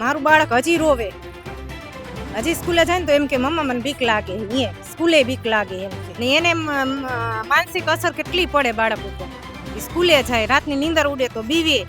મારું બાળક હજી રોવે, હજી સ્કૂલે જાય ને તો એમ કે મમ્મા મને બીક લાગે, એ સ્કૂલે બીક લાગે એમ કે. ને એને માનસિક અસર કેટલી પડે બાળક ઉપર. સ્કૂલે જાય, રાતની નીંદર ઉડે તો બીવે,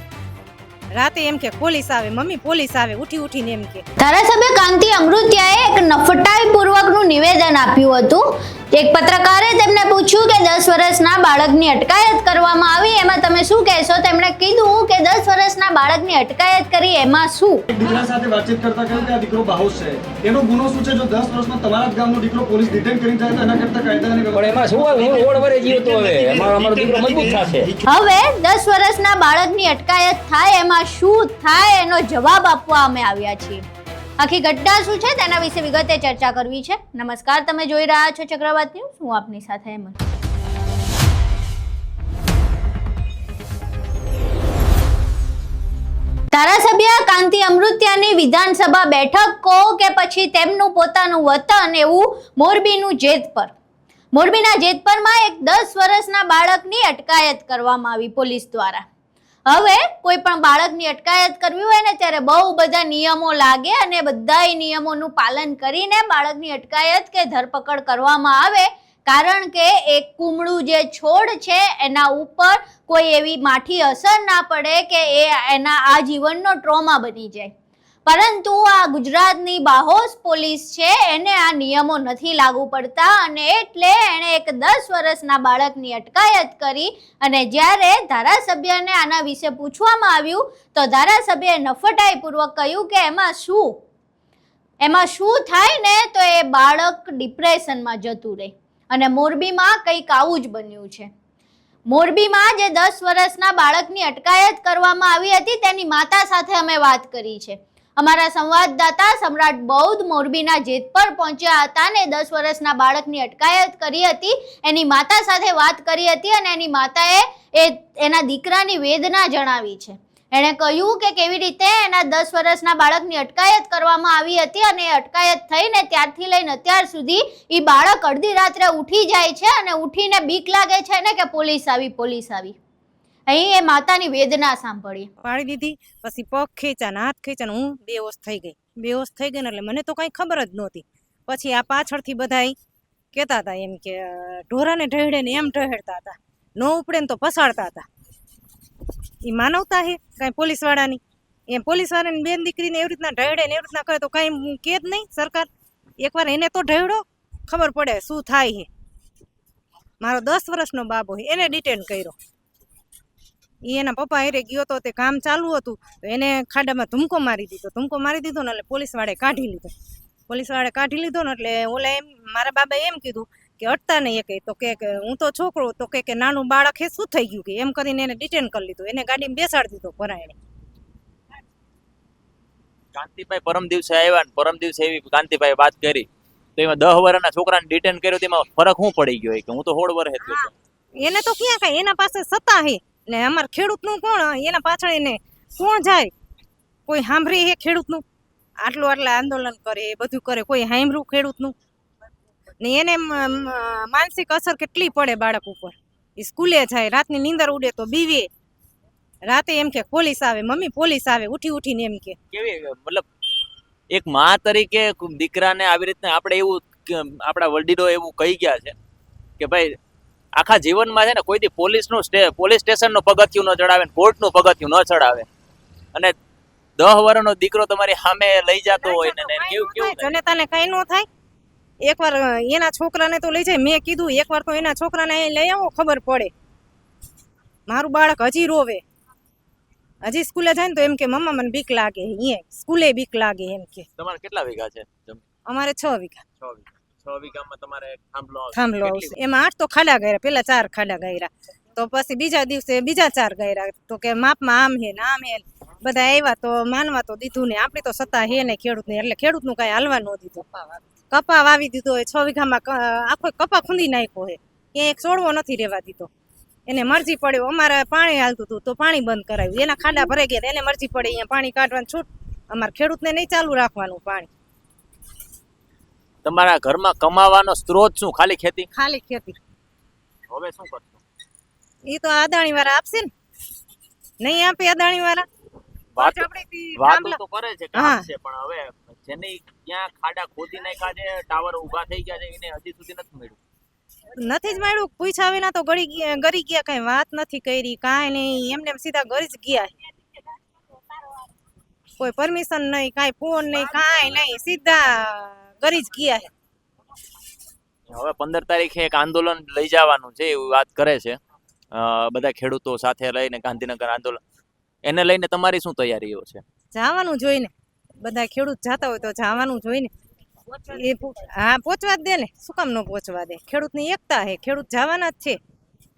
રાતે એમ કે પોલીસ આવે, મમ્મી પોલીસ આવે, ઉઠી ઉઠીને એમ કે. ધારાસભ્ય કાંતિ અમૃતિયાએ એક નફટાઈ પૂર્વકનું નિવેદન આપ્યું હતું. એક પત્રકારે તેમને પૂછ્યું કે 10 વર્ષના બાળકની અટકાયત કરવામાં આવી, એમાં તમે શું કહેશો? તેમણે કીધું કે 10 વર્ષના બાળકની અટકાયત કરી એમાં શું? દીકરા સાથે વાતચીત કરતા કહ્યું કે આ દીકરો બાહોશ છે, એનો ગુનો શું છે? જો 10 વર્ષનો તમારા જ ગામનો દીકરો પોલીસ ડિટેન કરીને જાય તો એના કરતા કાયદાની પણ એમાં શું હોય? હું રોડ વરે જીવ તો હવે અમારો દીકરો મજબૂત થશે. હવે 10 વર્ષના બાળકની અટકાયત થાય એમાં શું થાય એનો જવાબ આપવા અમે આવ્યા છીએ. આખી ઘટના શું છે તેના વિશે વિગતે ચર્ચા કરવી છે. નમસ્કાર, તમે જોઈ રહ્યા છો ચક્રવાત ન્યૂઝ. હું આપની સાથે હેમંત. ધારાસભ્ય કાંતિ અમૃતિયાની વિધાનસભા બેઠક કહો કે પછી તેમનું પોતાનું વતન એવું મોરબીનું જેતપર. મોરબીના જેતપરમાં એક 10 વર્ષના બાળકની અટકાયત કરવામાં આવી પોલીસ દ્વારા. હવે કોઈ પણ બાળકની અટકાયત કરવી હોય ને ત્યારે બહુ બધા નિયમો લાગે અને બધાય નિયમોનું પાલન કરીને બાળકની અટકાયત કે ધરપકડ કરવામાં આવે, કારણ કે એક કુમળું જે છોડ છે એના ઉપર કોઈ એવી માઠી અસર ના પડે કે એ એના આજીવનનો ટ્રોમા બની જાય. પરંતુ આ ગુજરાતની બાહોશ પોલીસ છે એને આ નિયમો નથી લાગુ પડતા અને એટલે એણે એક 10 વર્ષના બાળકની અટકાયત કરી. અને જ્યારે ધારાસભ્યને આના વિશે પૂછવામાં આવ્યું તો ધારાસભ્યએ નફટાઈપૂર્વક કહ્યું કે એમાં શું થાય ને તો એ બાળક ડિપ્રેશનમાં જતું રહે. અને મોરબીમાં કંઈક આવું જ બન્યું છે. મોરબીમાં જે 10 વર્ષના બાળકની અટકાયત કરવામાં આવી હતી તેની માતા સાથે અમે વાત કરી છે. અમારા સંવાદદાતા સમ્રાટ બૌદ્ધ મોરબીના જેતપર પહોંચ્યા હતા અને 10 વર્ષના બાળકની અટકાયત કરી હતી. એની માતા સાથે વાત કરી હતી અને એની માતાએ એના દીકરાની વેદના જણાવી છે. એણે કહ્યું કે કેવી રીતે એના 10 વર્ષના બાળકની અટકાયત કરવામાં આવી હતી અને એ અટકાયત થઈને ત્યારથી લઈને અત્યાર સુધી એ બાળક અડધી રાત્રે ઉઠી જાય છે અને ઉઠીને બીક લાગે છે ને કે પોલીસ આવી. અહીં એ માતાની વેદના સાંભળી. પાડી દીધી, પછી પગ ખેંચાને હાથ ખેંચાને હું બેહોશ થઈ ગઈ ને એટલે મને તો કંઈ ખબર જ નહોતી. પછી આ પાછળથી બધા કહેતા હતા એમ કે ઢોરાને ઢહેડે ને એમ ઢહેડતા હતા, ન ઉપડે ને તો પસાડતા હતા. એ માનવતા હે કાંઈ પોલીસવાળાની? એમ પોલીસવાળાની બેન દીકરીને એવી રીતના ઢહેડે ને એવી રીતના કરે તો કાંઈ કે જ નહીં સરકાર? એકવાર એને તો ઢહેડો, ખબર પડે શું થાય છે. મારો 10 વર્ષનો બાબો એને ડિટેન કર્યો. એના પપ્પા હારે ગયો તો તે કામ ચાલુ હતું તો એને ખાડામાં ધુમકો મારી દીધો ને એટલે પોલીસવાળાએ કાઢી લીધો ને એટલે ઓલા એમ મારા બાબાએ એમ કીધું કે અટતા નહીં એક તો કે હું તો છોકરો તો કે નાનું બાળક એ શું થઈ ગયું કે એમ કરીને એને ડિટેન કરી લીધું. એને ગાડીમાં બેસાડી દીધો પરાયણે. કાંતિભાઈ પરમ દિવસે આવ્યા ને પરમ દિવસે એવી કાંતિભાઈ વાત કરી તો એમાં 10 વર્ષના છોકરાને ડિટેન કર્યો તેમાં ફરક શું પડી ગયો કે હું તો 16 વર્ષ થયો. એને તો ક્યાં કાંઈ એના પાસે સત્તા હે ને અમારા ખેડૂતનું કોણ? એના પાછળ એને કોણ જાય? કોઈ સાંભળી હે ખેડૂતનું? આટલા આંદોલન કરે, બધું કરે, કોઈ સાંભળ્યું ખેડૂતનું? ને એને માનસિક અસર કેટલી પડે બાળક ઉપર. સ્કૂલે જાય, રાતની નીંદર ઉડે તો બીવે, રાતે એમ કે પોલીસ આવે, મમ્મી પોલીસ આવે, ઉઠી ઉઠીને એમ કે. કેવી મતલબ એક માં તરીકે દીકરાને આવી રીતના આપણે એવું આપણા વડીલો એવું કહી ગયા છે કે ભાઈ આખા જીવનમાં છે ને કોઈથી પોલીસ સ્ટેશનનું પગથિયું ન ચડાવે, કોર્ટનું પગથિયું ન ચડાવે અને 10 વર્ષનો દીકરો તમારી સામે લઈ જતો હોય ને કેવું જનતાને કઈ ન થાય. એકવાર એના છોકરાને તો લઈ જાય, મેં કીધું એકવાર તો એના છોકરાને લઈ આવો, ખબર પડે. મારું બાળક હજી રોવે, હજી સ્કૂલે જાય ને તો એમ કે મમ્મા મને બીક લાગે, સ્કૂલે બીક લાગે એમ કે. તમારે કેટલા વીઘા છે? અમારે 6 વીઘા. 6 વીઘામાં તમારે થાંભલો આવશે. એમાં 8 તો ખાડા ગાયરા, પેલા 4 ખાડા ગાયરા, તો પછી બીજા દિવસે બીજા 4 ગાયરા. તો કે માપમાં આમ હે ને આમ હે, બધા આવ્યા તો માનવા તો દીધું ને. આપણી તો સત્તા હે ને ખેડૂતને, એટલે ખેડૂતનું કાંઈ હાલવા ન દીધું. કપા વાવી દીધો હોય 6 વીઘામાં, આખો કપા ખૂંદી નાખ્યો હે, ક્યાંય એક છોડવો નથી રહેવા દીધો. એને મરજી પડ્યો. અમારે પાણી હાલતું હતું તો પાણી બંધ કરાવ્યું, એના ખાડા ભરાઈ ગયા, એને મરજી પડે અહીંયા પાણી કાઢવાની છૂટ. અમારે ખેડૂતને નહીં ચાલુ રાખવાનું પાણી. તમારા ઘરમાં કમાવાનો સ્ત્રોત શું? ખાલી ખેતી? ખાલી ખેતી. હવે શું કરશો? એ તો અદાણી વાળા આપશે ને, નહીં આપે અદાણી વાળા. વાતો આપણી વાતો મામલા- તો કરે છે હા. કામ છે પણ હવે જેની ક્યાં ખાડા ખોદી નાખ્યા છે ટાવર ઊભા થઈ ગયા છે એને હજી સુધી નથી મળ્યું. નથી જ મળ્યું. પૂછ્યા વિના તો ગરી ગયા, કઈ વાત નથી કરી, કાંઈ નહીં, એમને એમ સીધા ગરી જ ગયા. કોઈ પરમિશન નહીં, કાંઈ ફોન નહીં, કાંઈ નહીં, સીધા ગરી જ ગયા. હવે 15 તારીખે એક આંદોલન લઈ જવાનું છે એવી વાત કરે છે બધા ખેડૂતો સાથે રહીને ગાંધીનગર આંદોલન. એને લઈને તમારી શું તૈયારીઓ છે? જવાનું જોઈને બધા ખેડૂત જાતા હોય તો જવાનું જોઈને હા પહોંચવા જ દે ને, શું કામ ન પહોંચવા દે? ખેડૂતની એકતા છે, ખેડૂત જવાના જ છે.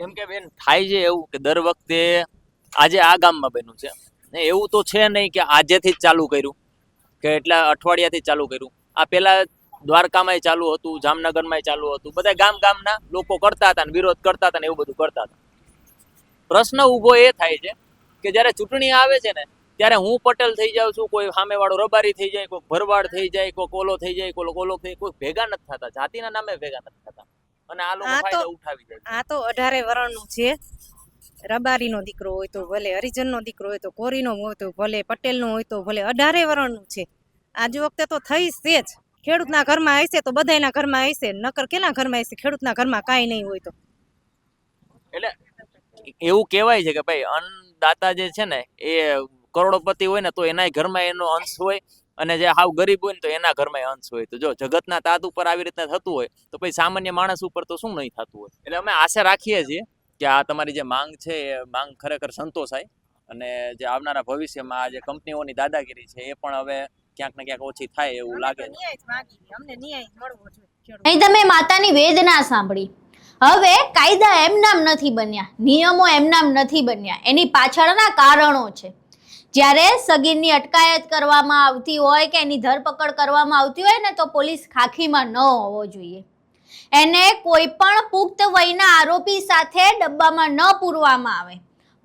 કેમ કે બેન થાય છે એવું કે દર વખતે આજે આ ગામમાં બન્યું છે ને એવું તો છે નહીં કે આજેથી જ ચાલુ કર્યું કે એટલા અઠવાડિયાથી જ ચાલુ કર્યું. આ પેલા દ્વારકામાંય ચાલુ હતું, જામનગરમાંય ચાલુ હતું, બધા ગામના લોકો કરતા હતા ને વિરોધ કરતા હતા ને એવું બધું કરતા હતા. પ્રશ્ન ઊભો એ થાય છે કે જ્યારે ચૂંટણી આવે છે ને ત્યારે હું પટેલ થઈ જાઉં છું, કોઈ સામેવાળો રબારી થઈ જાય, કોઈ ભરવાડ થઈ જાય, કોઈ કોલો થઈ જાય, કોલો થઈ, કોઈ ભેગા નથી થતા, જાતિના નામે ભેગા નથી થતા અને આ લોકો આ તો- ફાયદો ઉઠાવી જાય. આ તો 18 વર્ષનું છે. રબારીનો દીકરો હોય તો ભલે, હરિજનનો દીકરો હોય તો, કોરીનો હોય તો ભલે, પટેલનો હોય તો ભલે, 18 વર્ષનું છે. આજ વખતે તો થઈ છે જ. ખેડૂતના ઘરમાં હશે તો બધાયના ઘરમાં હશે, નકર કેના ઘરમાં હશે? ખેડૂતના ઘરમાં કાંઈ નહીં હોય તો. એટલે એવું કહેવાય છે કે ભાઈ અન્નદાતા જે છે ને એ કરોડપતિ હોય ને તો એના ઘરમાં એનો અંશ હોય અને જે હાવ ગરીબ હોય ને તો એના ઘરમાં અંશ હોય. તો જો જગતના તાત ઉપર આવી રીતના થતું હોય તો પછી સામાન્ય માણસ ઉપર તો શું નહીં થતું હોય. એટલે અમે આશા રાખીએ છીએ કે આ તમારી જે માંગ છે એ માંગ ખરેખર સંતોષાય અને જે આવનારા ભવિષ્યમાં આ જે કંપનીઓની દાદાગીરી છે એ પણ હવે ક્યાંક ને ક્યાંક ઓછી થાય એવું લાગે છે. ન્યાય જ માગી, અમને ન્યાય મળવો જોઈએ. અહીં તમે માતાની વેદના સાંભળી. હવે કાયદા એમનામ નથી બન્યા, નિયમો એમનામ નથી બન્યા, એની પાછળના કારણો છે. જ્યારે સગીરની અટકાયત કરવામાં આવતી હોય કે એની ધરપકડ કરવામાં આવતી હોય ને તો પોલીસ ખાખીમાં ન હોવો જોઈએ. એને કોઈ પણ પુખ્ત વયના આરોપી સાથે ડબ્બામાં ન પૂરવામાં આવે,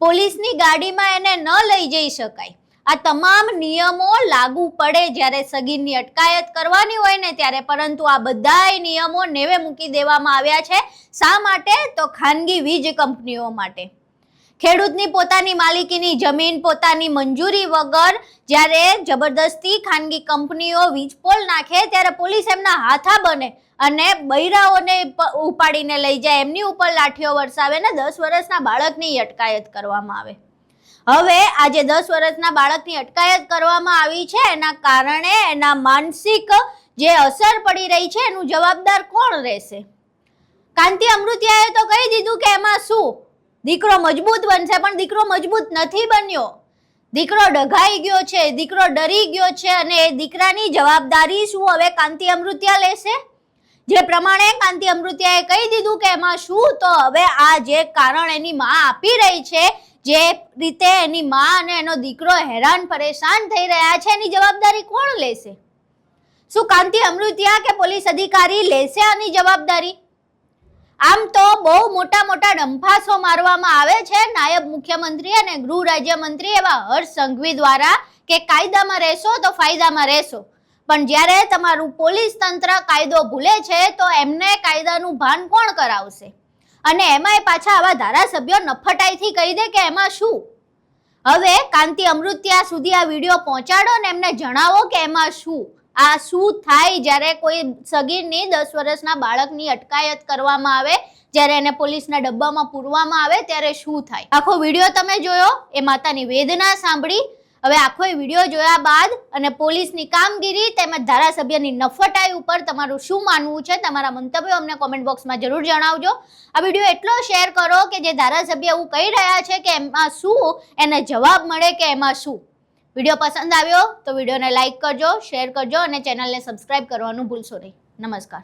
પોલીસની ગાડીમાં એને ન લઈ જઈ શકાય. આ તમામ નિયમો લાગુ પડે જ્યારે સગીરની અટકાયત કરવાની હોય ને ત્યારે, પરંતુ આ બધાય નિયમો નેવે મૂકી દેવામાં આવ્યા છે. શા માટે? તો ખાનગી વીજ કંપનીઓ માટે. ખેડૂતની પોતાની માલિકીની જમીન પોતાની મંજૂરી વગર જ્યારે જબરદસ્તી ખાનગી કંપનીઓ વીજપોલ નાખે ત્યારે પોલીસ એમના હાથા બને અને બૈરાઓને ઉપાડીને લઈ જાય, એમની ઉપર લાઠીઓ વરસાવે ને 10 વર્ષના બાળકની અટકાયત કરવામાં આવે. હવે આજે 10 વર્ષના બાળકની અટકાયત કરવામાં આવી છે, એના કારણે એના માનસિક જે અસર પડી રહી છે એનું જવાબદાર કોણ રહેશે? કાંતિ અમૃતિયાએ તો કહી દીધું કે એમાં શું, દીકરો મજબૂત બનશે, પણ દીકરો મજબૂત નથી બન્યો. દીકરો ડઘાઈ ગયો છે, દીકરો ડરી ગયો છે અને એ દીકરાની જવાબદારી શું હવે કાંતિ અમૃતિયા લેશે? જે પ્રમાણે કાંતિ અમૃતિયાએ કહી દીધું કે એમાં શું, તો હવે આ જે કારણ એની માં આપી રહી છે, જે રીતે એની માં અને એનો દીકરો હેરાન પરેશાન થઈ રહ્યા છે, એની જવાબદારી કોણ લેશે? શું કાંતિ અમૃતિયા કે પોલીસ અધિકારી લેશે આની જવાબદારી? આમ તો બહુ મોટા ડંફાસો મારવામાં આવે છે નાયબ મુખ્યમંત્રી અને ગૃહ રાજ્યમંત્રી એવા હર્ષ સંઘવી દ્વારા કે કાયદામાં રહેશો તો ફાયદામાં રહેશો, પણ જ્યારે તમારું પોલીસ તંત્ર કાયદો ભૂલે છે તો એમને કાયદાનું ભાન કોણ કરાવશે? અને એમાંય પાછા આવા ધારાસભ્યો નફટાઈથી કહી દે કે એમાં શું. હવે કાંતિ અમૃતિયા સુધી આ વિડીયો પહોંચાડો ને એમને જણાવો કે એમાં શું, આ શું થાય જ્યારે કોઈ સગીરની 10 વર્ષના બાળકની અટકાયત કરવામાં આવે, જ્યારે એને પોલીસના ડબ્બામાં પૂરવામાં આવે ત્યારે શું થાય. આખો વિડીયો તમે જોયો, એ માતાની વેદના સાંભળી. હવે આખો વિડીયો જોયા બાદ અને પોલીસની કામગીરી તેમજ ધારાસભ્યની નફટાઈ ઉપર તમારું શું માનવું છે, તમારા મંતવ્યો અમને કોમેન્ટ બોક્સમાં જરૂર જણાવજો. આ વિડીયો એટલો શેર કરો કે જે ધારાસભ્ય એવું કહી રહ્યા છે કે એમાં શું, એને જવાબ મળે કે એમાં શું. વિડીયો પસંદ આવ્યો તો વિડીયોને લાઈક કરજો, શેર કરજો અને ચેનલને સબસ્ક્રાઇબ કરવાનું ભૂલશો નહીં. નમસ્કાર.